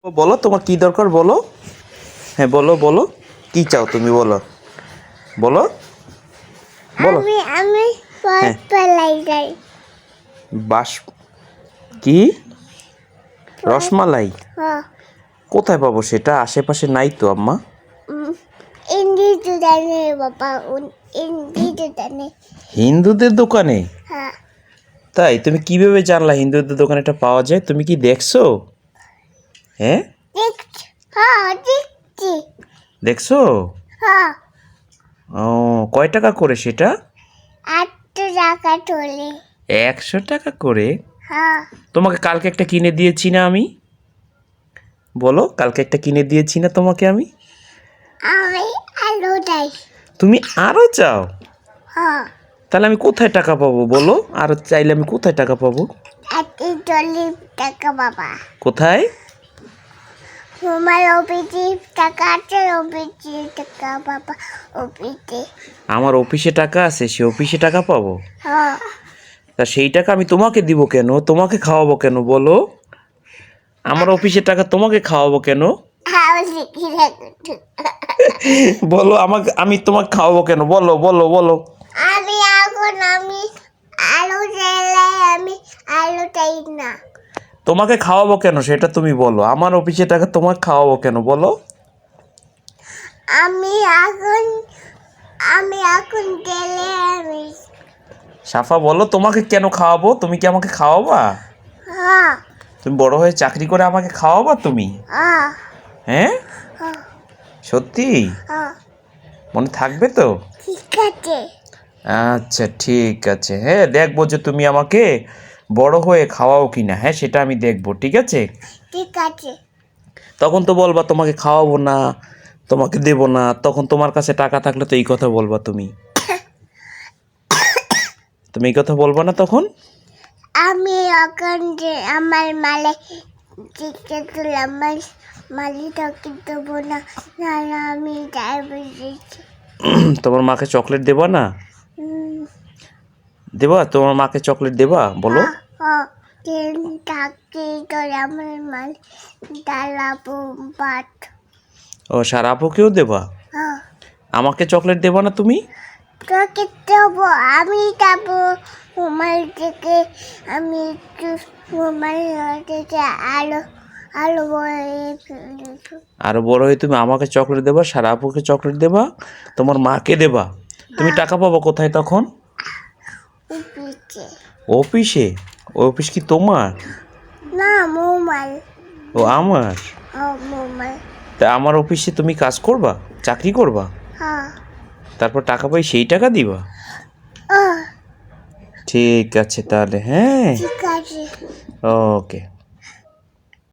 বলো তোমার কি দরকার বলো। হ্যাঁ বলো বলো, কি চাও তুমি বলো বলো বলো। আমি আমি হ্যাঁ পালাই যাই বাস কি রসমালাই কোথায় পাবো সেটা? আশেপাশে নাই তো আম্মা। ইন্দি দুদানে বাবা ইন্দি দুদানে হিন্দুদের দোকানে? হ্যাঁ তাই তুমি কিভাবে জানলা হিন্দুদের দোকানে এটা পাওয়া যায়? তুমি কি দেখছো? হ্যাঁ দেখছি হ্যাঁ দেখছি দেখছো? হ্যাঁ ও কয় টাকা করে সেটা? 8 টাকা তোলে 100 টাকা করে? হ্যাঁ তোমাকে কালকে একটা কিনে দিয়েছি না আমি? বলো কালকে একটা কিনে দিয়েছি না তোমাকে আমি? আমি আলু দেই তুমি আরও চাও? হ্যাঁ তাহলে আমি কোথায় টাকা পাবো বলো? আরও চাইলে আমি কোথায় টাকা পাবো? 40 টাকা বাবা কোথায়? তোমার অফিসে টাকা আছে অফিসে টাকা বাবা অফিসে আমার অফিসে টাকা আছে, সে অফিসে টাকা পাবো? হ্যাঁ তা সেই টাকা আমি তোমাকে দিব কেন? তোমাকে খাওয়াবো কেন বলো? আমার অফিসের টাকা তোমাকে খাওয়াবো কেন? আমি শিখি রাখছি বলো আমাকে, আমি তোমাকে খাওয়াবো কেন বলো বলো বলো। আমি আমি আলু চাইলে আমি আলু চাই না তোমাকে খাওয়াবো কেন সেটা তুমি বলো। আমার অফিসের টাকা তোমাকে খাওয়াবো কেন বলো? আমি এখন গেলে আমি সাফা বলো তোমাকে কেন খাওয়াবো? তুমি কি আমাকে খাওয়াবা? হ্যাঁ তুমি বড় হয়ে চাকরি করে আমাকে খাওয়াবা তুমি? হ্যাঁ হ্যাঁ হ্যাঁ সত্যি? হ্যাঁ মনে থাকবে তো? ঠিক আছে আচ্ছা ঠিক আছে, হ্যাঁ দেখবো যে তুমি আমাকে বড় হয়ে খাওয়াও কি না। হ্যাঁ সেটা আমি দেখবো, ঠিক আছে? ঠিক আছে তখন তো বলবা তোমাকে খাওয়াবো না, তোমাকে দেবো না। তখন তোমার কাছে টাকা থাকলে তো এই কথা বলবা তুমি। তুমি এই কথা বলবা না তখন? আমি এখন যে আমার মালে টিকে আমার মালিটাকে দেবো না নাহলে আমি ডায়াবেটিস তোমার মাকে চকলেট দেবা না? দেবা? তোমার মাকে চকলেট দেবা বলো? থাকি করে আমার মাল ডালাবো ভাত ও সারাপুকেও দেবা? আমাকে চকলেট দেবা না তুমি? তোকে দেবো আমি যাবো তোমার থেকে আমি একটু তোমার থেকে আলো আলো বয়ে আরো বড় হয়ে তুমি আমাকে চকলেট দেবা, সারাপুকে চকলেট দেবা, তোমার মাকে দেবা। তুমি টাকা পাবো কোথায় তখন? উঠেছে অফিসে? অফিস কি তোমার? না মোমাল ও আমার। ও মোমাল তা আমার অফিসে তুমি কাজ করবা, চাকরি করবা, হ্যাঁ তারপর টাকা পাই সেই টাকা দিবা? ঠিক আছে তাহলে, হ্যাঁ ঠিক আছে ওকে।